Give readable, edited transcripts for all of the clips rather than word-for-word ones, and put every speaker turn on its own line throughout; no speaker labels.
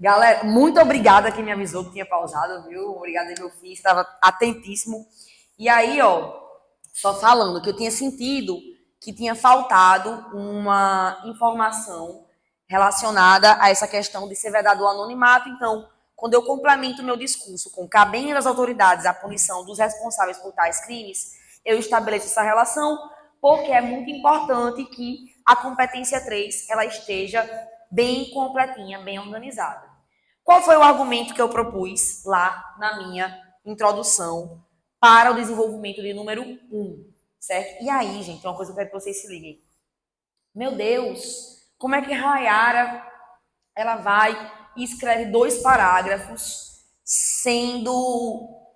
Galera, muito obrigada quem me avisou que tinha pausado, viu? Obrigada, meu filho, estava atentíssimo. E aí, ó, só falando que eu tinha sentido que tinha faltado uma informação relacionada a essa questão de ser vedado o anonimato. Então, quando eu complemento meu discurso com cabendo às autoridades a punição dos responsáveis por tais crimes, eu estabeleço essa relação, porque é muito importante que a competência 3 ela esteja bem completinha, bem organizada. Qual foi o argumento que eu propus lá na minha introdução para o desenvolvimento de número 1, certo? E aí, gente, uma coisa que eu quero que vocês se liguem. Meu Deus, como é que Rayara ela vai e escreve 2 parágrafos, sendo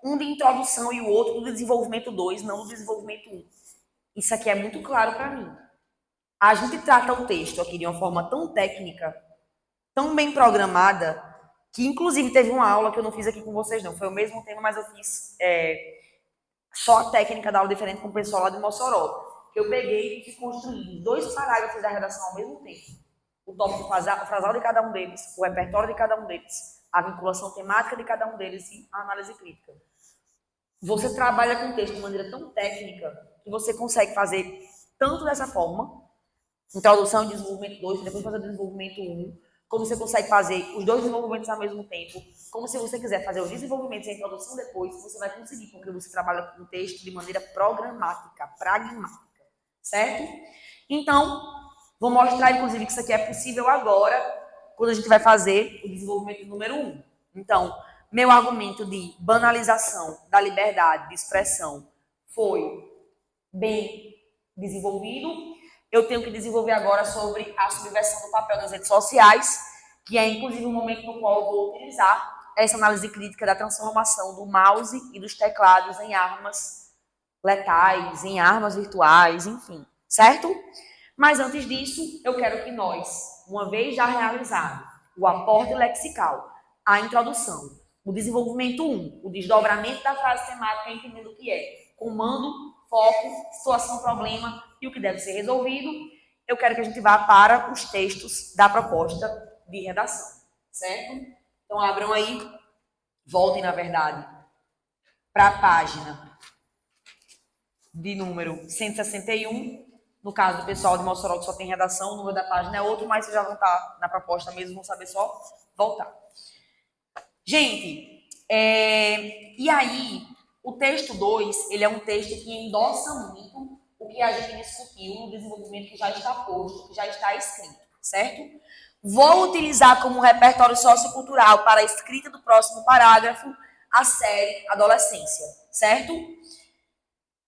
um de introdução e o outro do desenvolvimento 2, não do desenvolvimento 1? Isso aqui é muito claro para mim. A gente trata o texto aqui de uma forma tão técnica, tão bem programada, que inclusive teve uma aula que eu não fiz aqui com vocês, não. Foi o mesmo tema, mas eu fiz só a técnica da aula diferente com o pessoal lá de Mossoró. Eu peguei e fui construindo 2 parágrafos da redação ao mesmo tempo. O tópico frasal de cada um deles, o repertório de cada um deles, a vinculação temática de cada um deles e a análise crítica. Você trabalha com o texto de maneira tão técnica que você consegue fazer tanto dessa forma, introdução e desenvolvimento 2, depois fazer o desenvolvimento 1, como você consegue fazer os 2 desenvolvimentos ao mesmo tempo, como se você quiser fazer os desenvolvimentos e a introdução depois, você vai conseguir, porque você trabalha com o texto de maneira programática, pragmática, certo? Então, vou mostrar, inclusive, que isso aqui é possível agora, quando a gente vai fazer o desenvolvimento número 1. Então, meu argumento de banalização da liberdade de expressão foi bem desenvolvido. Eu tenho que desenvolver agora sobre a subversão do papel nas redes sociais, que é inclusive um momento no qual eu vou utilizar essa análise crítica da transformação do mouse e dos teclados em armas letais, em armas virtuais, enfim, certo? Mas antes disso, eu quero que nós, uma vez já realizado o aporte lexical, a introdução, o desenvolvimento 1, o desdobramento da frase temática, entendendo o que é comando, foco, situação, problema e o que deve ser resolvido, eu quero que a gente vá para os textos da proposta de redação, certo? Então, abram aí, voltem, na verdade, para a página de número 161. No caso do pessoal de Mossoró, que só tem redação, o número da página é outro, mas vocês já vão estar na proposta mesmo, vão saber só voltar. Gente, e aí, o texto 2, ele é um texto que endossa muito o que a gente discutiu no desenvolvimento que já está posto, que já está escrito, certo? Vou utilizar como repertório sociocultural para a escrita do próximo parágrafo a série Adolescência, certo?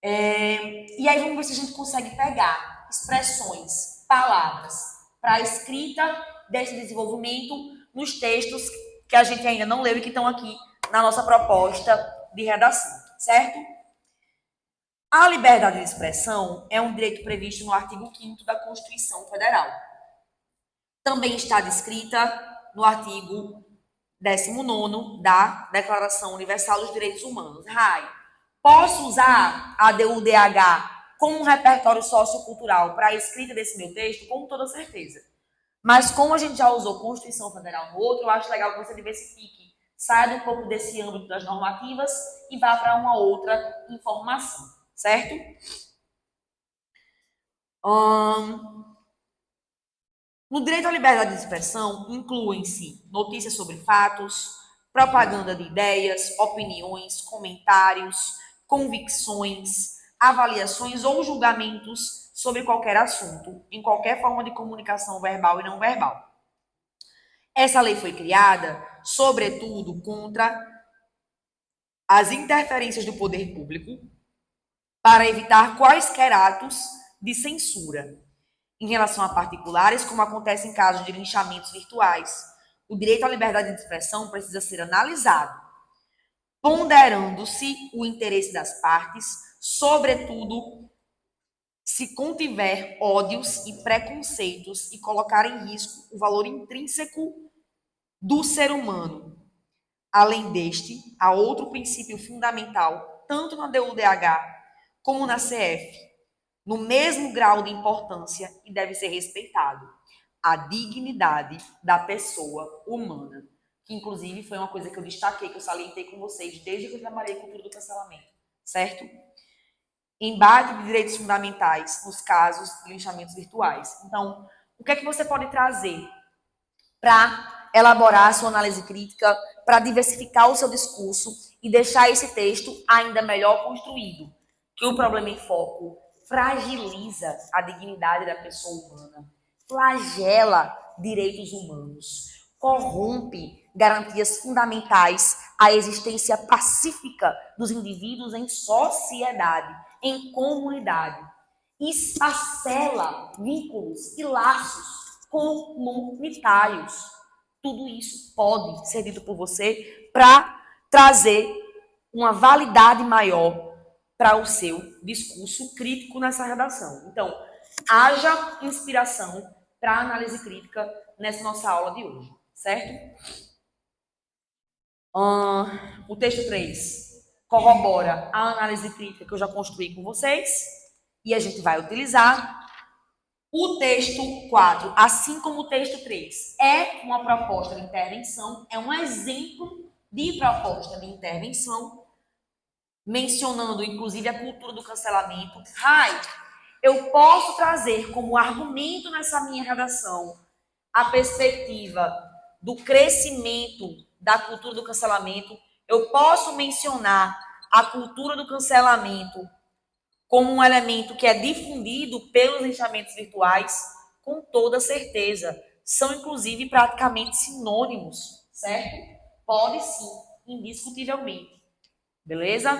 E aí vamos ver se a gente consegue pegar expressões, palavras para a escrita desse desenvolvimento nos textos que a gente ainda não leu e que estão aqui na nossa proposta de redação, certo? A liberdade de expressão é um direito previsto no artigo 5º da Constituição Federal. Também está descrita no artigo 19º da Declaração Universal dos Direitos Humanos. Rai, posso usar a DUDH como um repertório sociocultural para a escrita desse meu texto? Com toda certeza. Mas como a gente já usou Constituição Federal no outro, eu acho legal que você diversifique. Saia um pouco desse âmbito das normativas e vá para uma outra informação, certo? No direito à liberdade de expressão, incluem-se notícias sobre fatos, propaganda de ideias, opiniões, comentários, convicções, avaliações ou julgamentos sobre qualquer assunto, em qualquer forma de comunicação verbal e não verbal. Essa lei foi criada, sobretudo, contra as interferências do poder público para evitar quaisquer atos de censura em relação a particulares, como acontece em casos de linchamentos virtuais. O direito à liberdade de expressão precisa ser analisado, ponderando-se o interesse das partes, sobretudo se contiver ódios e preconceitos e colocar em risco o valor intrínseco do ser humano. Além deste, há outro princípio fundamental, tanto na DUDH como na CF, no mesmo grau de importância e deve ser respeitado. a dignidade da pessoa humana. Que, inclusive, foi uma coisa que eu destaquei, que eu salientei com vocês desde que eu trabalhei com cultura do cancelamento, certo? Embate de direitos fundamentais nos casos de linchamentos virtuais. Então, o que é que você pode trazer para elaborar a sua análise crítica, para diversificar o seu discurso e deixar esse texto ainda melhor construído? Que o problema em foco fragiliza a dignidade da pessoa humana, flagela direitos humanos, corrompe garantias fundamentais à existência pacífica dos indivíduos em sociedade, em comunidade, esfacela vínculos e laços comunitários. Tudo isso pode ser dito por você para trazer uma validade maior para o seu discurso crítico nessa redação. Então, haja inspiração para análise crítica nessa nossa aula de hoje, certo? O texto 3 corrobora a análise crítica que eu já construí com vocês e a gente vai utilizar. O texto 4, assim como o texto 3, é uma proposta de intervenção, é um exemplo de proposta de intervenção, mencionando inclusive a cultura do cancelamento. Eu posso trazer como argumento nessa minha redação a perspectiva do crescimento da cultura do cancelamento. Eu posso mencionar a cultura do cancelamento como um elemento que é difundido pelos linchamentos virtuais, com toda certeza. São, inclusive, praticamente sinônimos, certo? Pode sim, indiscutivelmente. Beleza?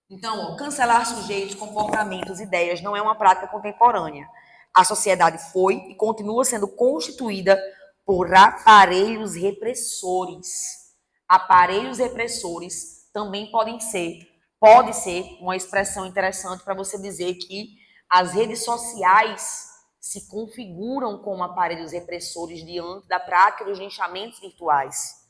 Então, cancelar sujeitos, comportamentos, ideias não é uma prática contemporânea. A sociedade foi e continua sendo constituída por aparelhos repressores. Aparelhos repressores também pode ser uma expressão interessante para você dizer que as redes sociais se configuram como aparelhos repressores diante da prática dos linchamentos virtuais.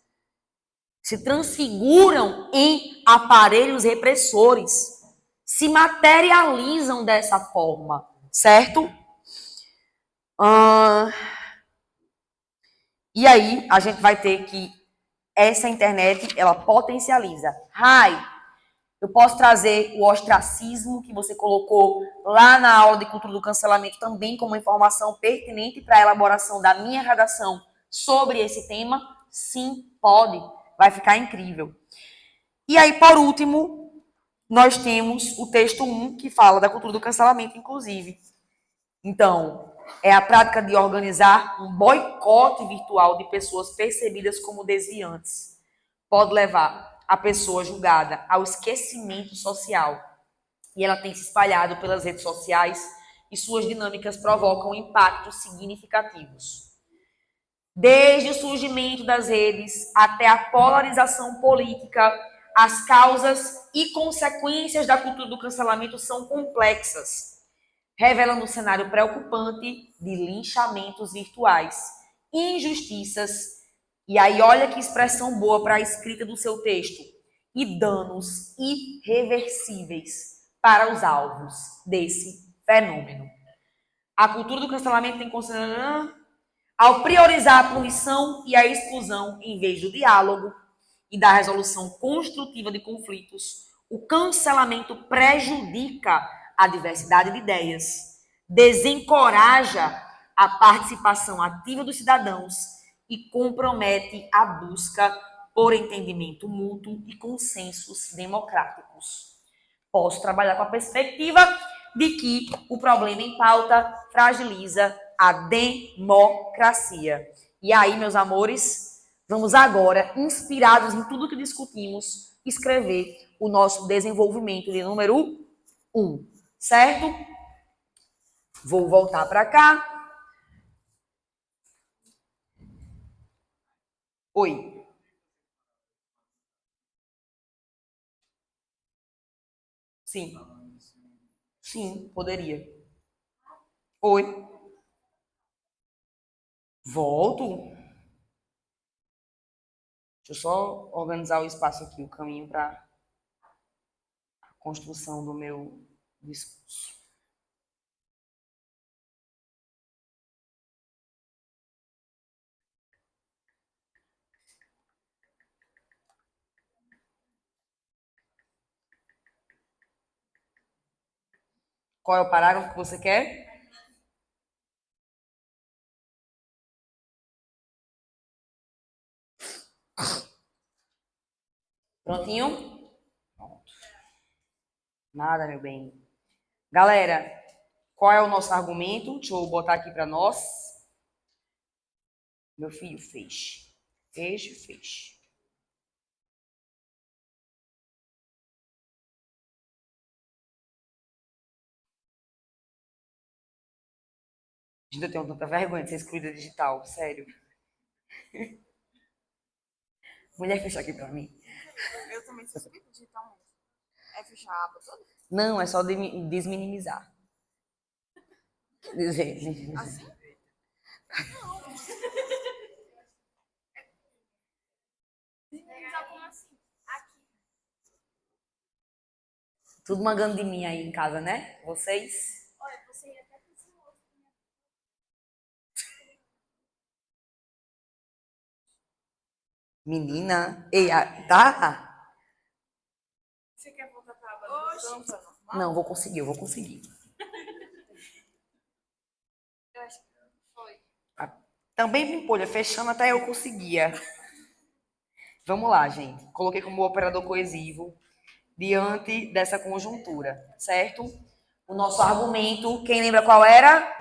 Se transfiguram em aparelhos repressores, se materializam dessa forma, certo? E aí a gente vai ter que essa internet, ela potencializa. Eu posso trazer o ostracismo que você colocou lá na aula de cultura do cancelamento também como informação pertinente para a elaboração da minha redação sobre esse tema? Sim, pode. Vai ficar incrível. E aí, por último, nós temos o texto 1, que fala da cultura do cancelamento, inclusive. Então, é a prática de organizar um boicote virtual de pessoas percebidas como desviantes. Pode levar a pessoa julgada ao esquecimento social. E ela tem se espalhado pelas redes sociais e suas dinâmicas provocam impactos significativos. Desde o surgimento das redes até a polarização política, as causas e consequências da cultura do cancelamento são complexas, revelando um cenário preocupante de linchamentos virtuais, injustiças, e aí olha que expressão boa para a escrita do seu texto, e danos irreversíveis para os alvos desse fenômeno. A cultura do cancelamento tem considerado ao priorizar a punição e a exclusão em vez do diálogo e da resolução construtiva de conflitos, o cancelamento prejudica a diversidade de ideias, desencoraja a participação ativa dos cidadãos e compromete a busca por entendimento mútuo e consensos democráticos. Posso trabalhar com a perspectiva de que o problema em pauta fragiliza a democracia. E aí, meus amores, vamos agora, inspirados em tudo que discutimos, escrever o nosso desenvolvimento de número 1, certo? Vou voltar para cá. Oi. Sim. Sim, poderia. Oi. Volto. Deixa eu só organizar o espaço aqui, o caminho para a construção do meu discurso. Qual é o parágrafo que você quer? Prontinho? Pronto. Nada, meu bem. Galera, qual é o nosso argumento? Deixa eu botar aqui para nós. Meu filho fez. Fez. Gente, eu tenho tanta vergonha de ser excluída digital, sério. Mulher, fecha aqui pra mim.
Eu também sou excluída digitalmente. É fechar a aba toda?
Não, é só desminimizar. Dizer.
Assim? Minimizar como assim? Aqui.
Tudo mangando de mim aí em casa, né? Vocês?
Olha, você ia até pensar outro.
Menina. Ei, tá?
Você quer voltar pra aba do campo normal?
Não, vou conseguir, eu vou conseguir.
Eu acho que foi.
Também me empolha, fechando até eu conseguia. Vamos lá, gente. Coloquei como operador coesivo diante dessa conjuntura, certo? O nosso argumento, quem lembra qual era?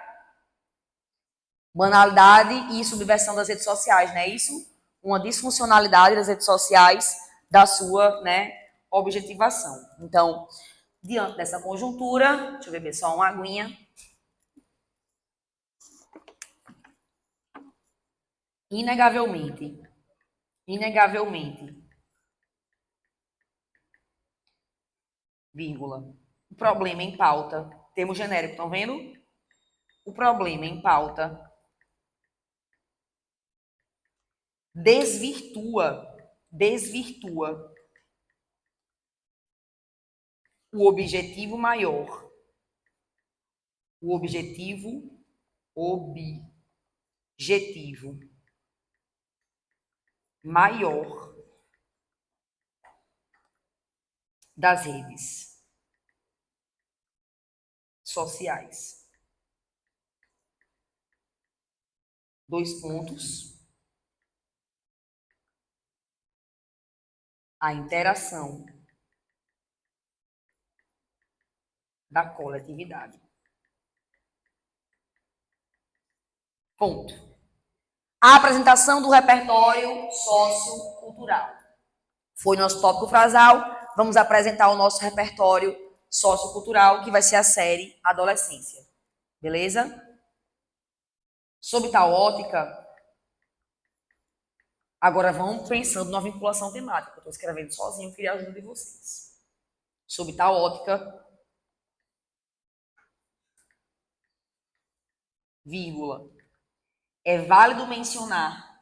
Banalidade e subversão das redes sociais, não é isso? Uma disfuncionalidade das redes sociais da sua, né, objetivação. Então, diante dessa conjuntura, deixa eu beber só uma aguinha. Inegavelmente, vírgula, o problema em pauta, termo genérico, estão vendo? O problema em pauta desvirtua o objetivo maior. O objetivo maior das redes sociais. Dois pontos. A interação da coletividade. Ponto. A apresentação do repertório sociocultural. Foi nosso tópico frasal. Vamos apresentar o nosso repertório sociocultural, que vai ser a série Adolescência. Beleza? Sob tal ótica, agora vamos pensando na vinculação temática. Eu estou escrevendo sozinho, queria a ajuda de vocês. Sob tal ótica, vírgula, é válido mencionar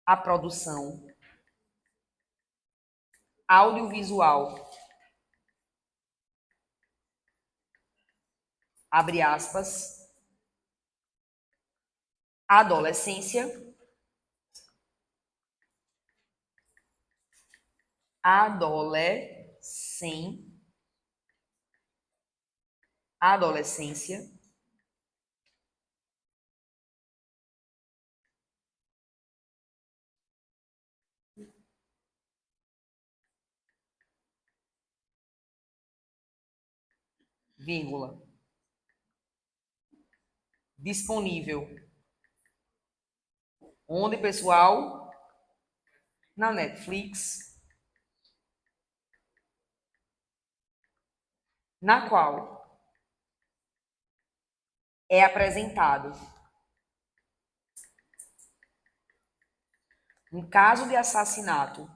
a produção audiovisual, abre aspas, adolescência, adolescência, vírgula, disponível. Onde, pessoal? Na Netflix, na qual é apresentado um caso de assassinato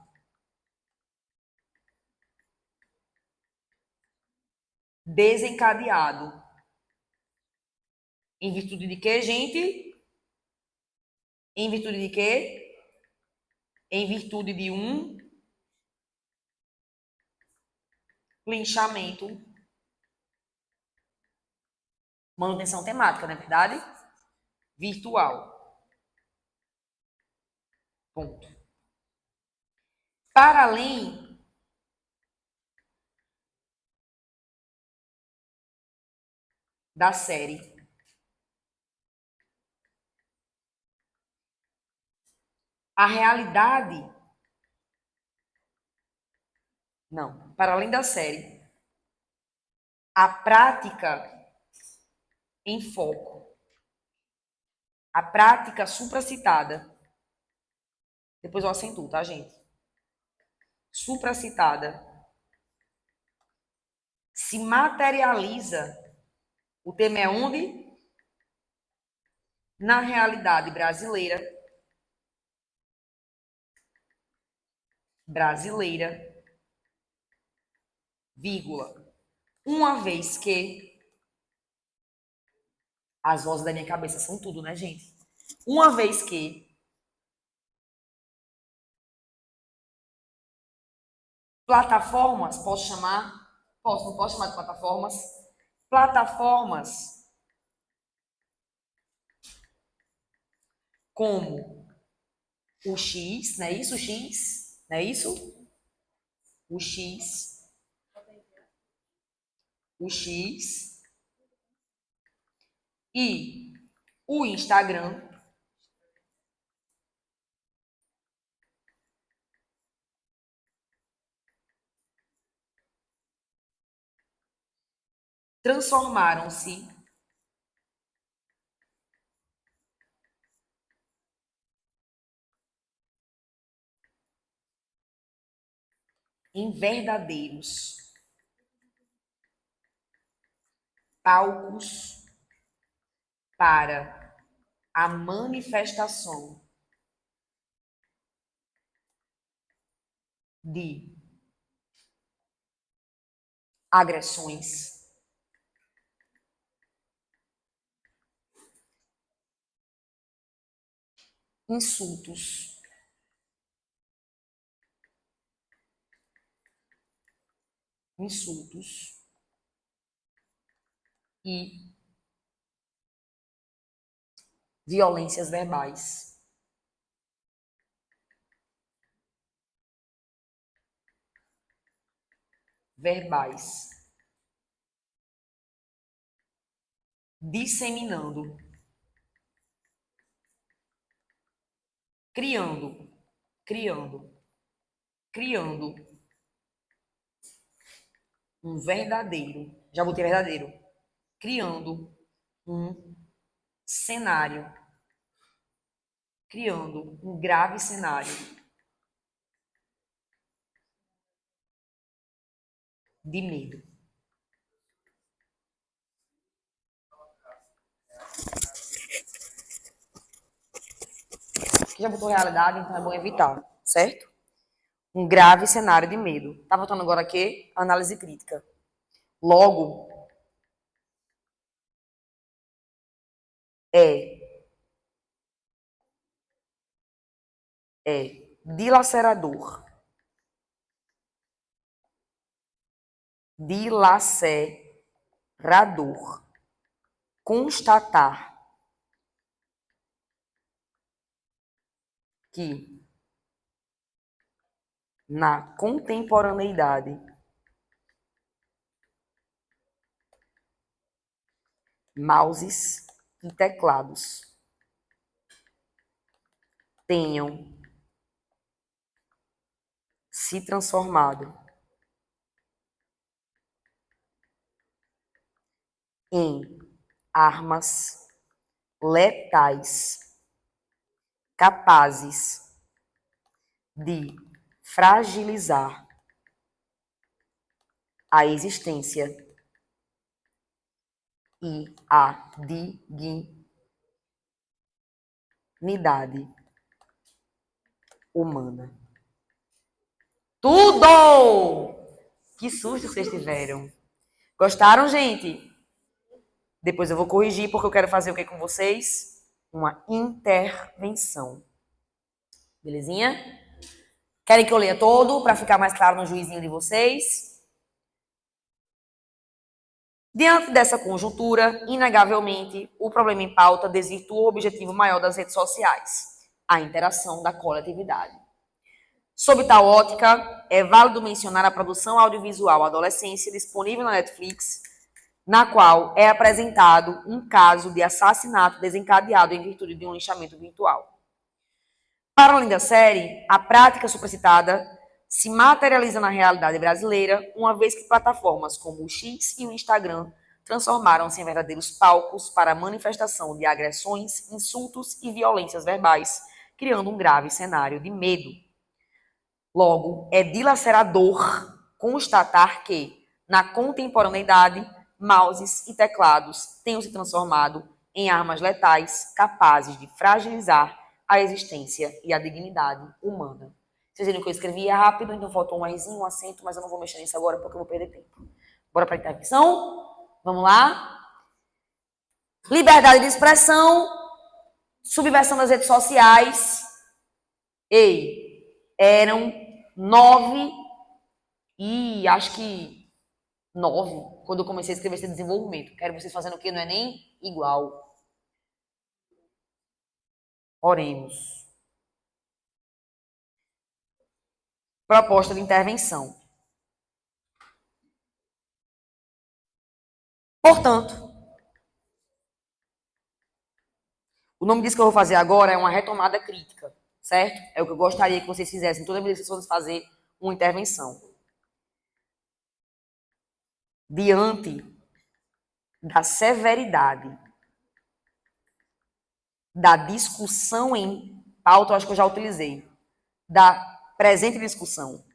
desencadeado em virtude de quê, gente? Em virtude de quê? Em virtude de um linchamento, manutenção temática, não é verdade? Virtual. Ponto. Para além da série, a realidade. Não, para além da série, a prática em foco, a prática supracitada. Depois eu acentuo, tá, gente? Supracitada se materializa. O tema é onde? Na realidade brasileira. Vírgula. Uma vez que as vozes da minha cabeça são tudo, né, gente? Uma vez que plataformas, posso chamar? Posso, não posso chamar de plataformas? Plataformas como o X, não é isso? O X, não é isso? O X. O X. E o Instagram. Transformaram-se em verdadeiros palcos para a manifestação de agressões, insultos, e violências verbais. Disseminando, criando um verdadeiro, já botei verdadeiro, criando um cenário, criando um grave cenário de medo. Aqui já botou realidade, então é bom evitar, certo? Um grave cenário de medo. Tá voltando agora aqui? Análise crítica. Logo, é dilacerador. Constatar que na contemporaneidade mouses e teclados tenham se transformado em armas letais capazes de fragilizar a existência e a dignidade humana. Tudo! Que susto que vocês tiveram. Gostaram, gente? Depois eu vou corrigir, porque eu quero fazer o que com vocês? Uma intervenção. Belezinha? Querem que eu leia todo, para ficar mais claro no juizinho de vocês? Diante dessa conjuntura, inegavelmente, o problema em pauta desvirtua o objetivo maior das redes sociais, a interação da coletividade. Sob tal ótica, é válido mencionar a produção audiovisual Adolescência, disponível na Netflix, na qual é apresentado um caso de assassinato desencadeado em virtude de um linchamento virtual. Para além da série, a prática supracitada se materializa na realidade brasileira, uma vez que plataformas como o X e o Instagram transformaram-se em verdadeiros palcos para a manifestação de agressões, insultos e violências verbais, criando um grave cenário de medo. Logo, é dilacerador constatar que, na contemporaneidade, mouses e teclados tenham se transformado em armas letais capazes de fragilizar a existência e a dignidade humana. Vocês viram que eu escrevi rápido, então faltou um Rzinho, um acento, mas eu não vou mexer nisso agora porque eu vou perder tempo. Bora para a intervenção? Vamos lá? Liberdade de expressão, subversão das redes sociais. Ei, eram 9 e acho que 9 quando eu comecei a escrever esse desenvolvimento. Quero vocês fazendo o quê? Não é nem igual. Oremos. Proposta de intervenção. Portanto, o nome disso que eu vou fazer agora é uma retomada crítica, certo? É o que eu gostaria que vocês fizessem toda vez que vocês fossem fazer uma intervenção. Diante da severidade da discussão em pauta, eu acho que eu já utilizei, da presente discussão,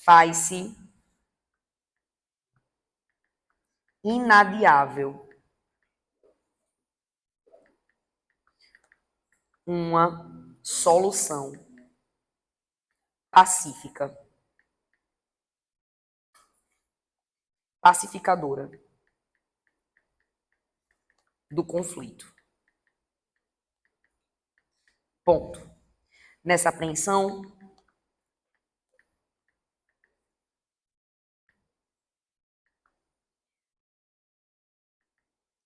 faz-se inadiável uma solução pacífica, pacificadora do conflito. Ponto. Nessa apreensão,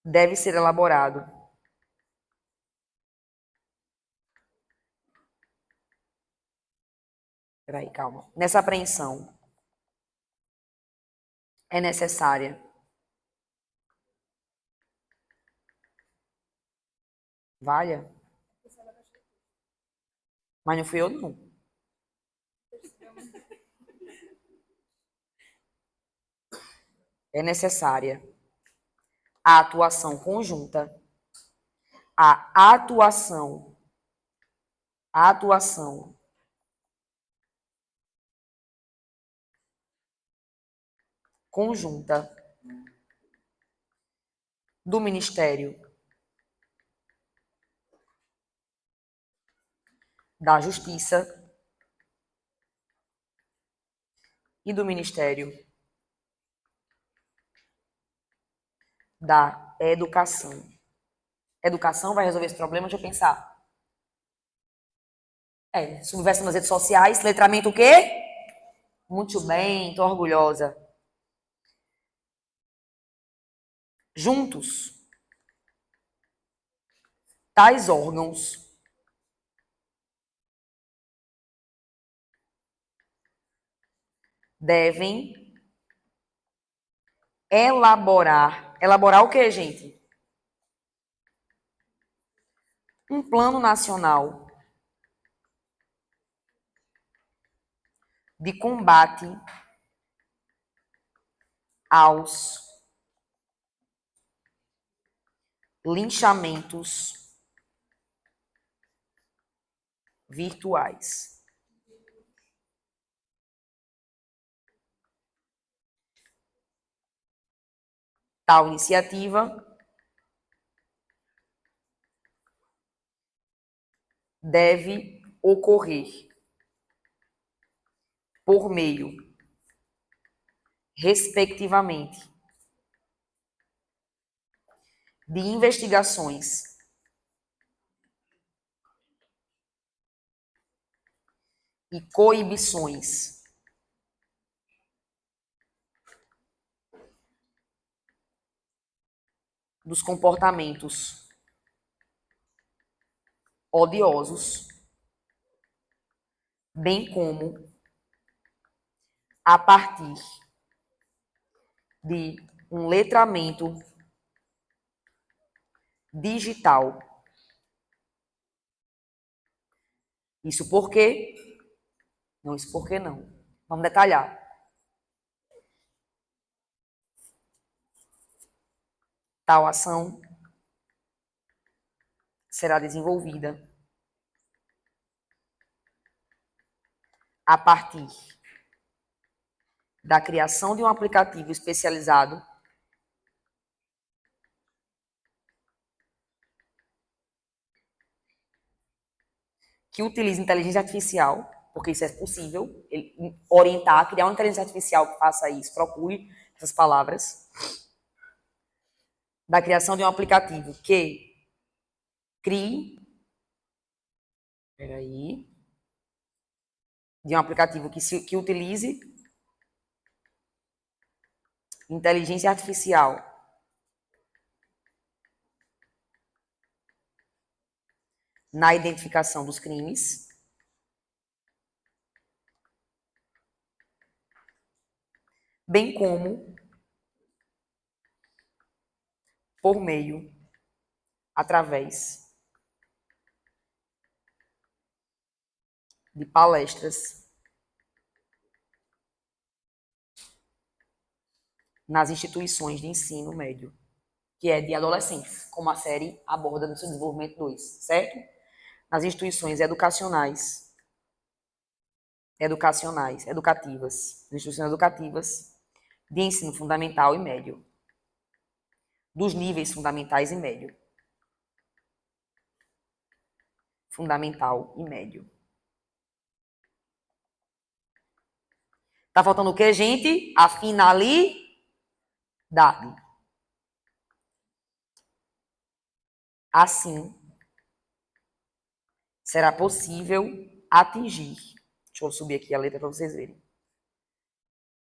deve ser elaborado Peraí, calma. Nessa apreensão é necessária valha, mas não fui eu não. É necessária a atuação conjunta, a atuação conjunta do Ministério da Justiça e do Ministério da Educação. Educação vai resolver esse problema? Deixa eu pensar. Subversão nas redes sociais, letramento o quê? Muito bem, tô orgulhosa. Juntos, tais órgãos devem elaborar o quê, gente? Um plano nacional de combate aos linchamentos virtuais. Tal iniciativa deve ocorrer por meio, respectivamente, de investigações e coibições dos comportamentos odiosos, bem como a partir de um letramento digital. Isso por quê? Não, isso por quê não? Vamos detalhar. Tal ação será desenvolvida a partir da criação de um aplicativo especializado que utilize inteligência artificial, porque isso é possível, orientar, criar uma inteligência artificial que faça isso, procure essas palavras, da criação de um aplicativo que crie, de um aplicativo que utilize inteligência artificial na identificação dos crimes, bem como por meio, através de palestras nas instituições de ensino médio, que é de adolescentes, como a série aborda no seu desenvolvimento 2, certo? Nas instituições educativas, de ensino fundamental e médio, dos níveis fundamentais e médio. Fundamental e médio. Tá faltando o quê, gente? A finalidade. Assim, será possível atingir. Deixa eu subir aqui a letra para vocês verem.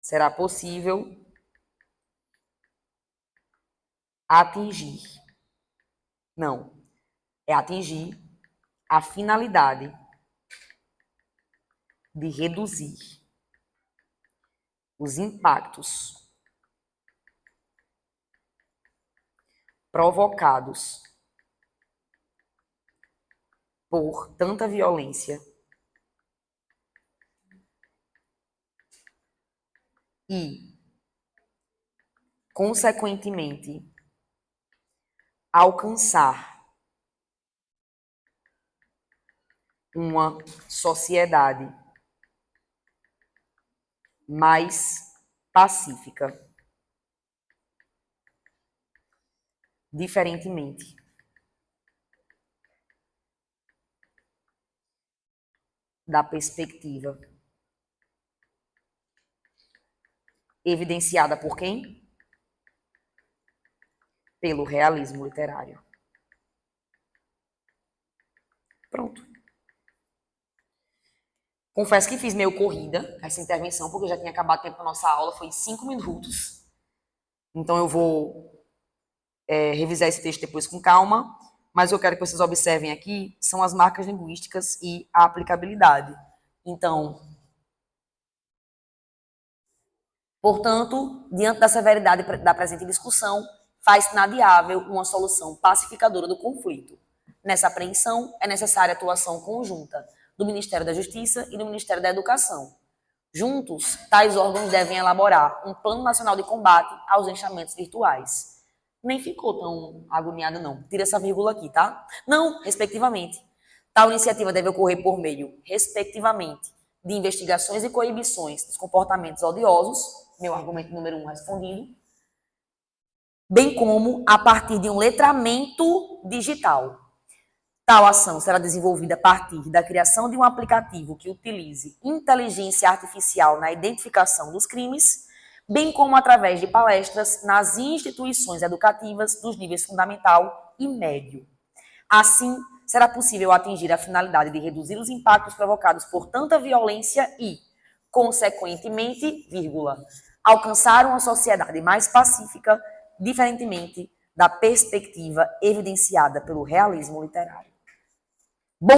Será possível atingir. Não. É atingir a finalidade de reduzir os impactos provocados por tanta violência e, consequentemente, alcançar uma sociedade mais pacífica, diferentemente da perspectiva evidenciada por quem? Pelo realismo literário. Pronto. Confesso que fiz meio corrida essa intervenção, porque já tinha acabado o tempo da nossa aula, foi 5 minutos. Então eu vou revisar esse texto depois com calma, mas eu quero que vocês observem aqui são as marcas linguísticas e a aplicabilidade. Então, portanto, diante da severidade da presente discussão, faz-se inadiável uma solução pacificadora do conflito. Nessa apreensão, é necessária a atuação conjunta do Ministério da Justiça e do Ministério da Educação. Juntos, tais órgãos devem elaborar um Plano Nacional de Combate aos Linchamentos Virtuais. Nem ficou tão agoniada, não. Tira essa vírgula aqui, tá? Não, respectivamente. Tal iniciativa deve ocorrer por meio, respectivamente, de investigações e coibições dos comportamentos odiosos, meu argumento número 1 respondido, bem como a partir de um letramento digital. Tal ação será desenvolvida a partir da criação de um aplicativo que utilize inteligência artificial na identificação dos crimes, bem como através de palestras nas instituições educativas dos níveis fundamental e médio. Assim, será possível atingir a finalidade de reduzir os impactos provocados por tanta violência e, consequentemente, alcançar uma sociedade mais pacífica, diferentemente da perspectiva evidenciada pelo realismo literário.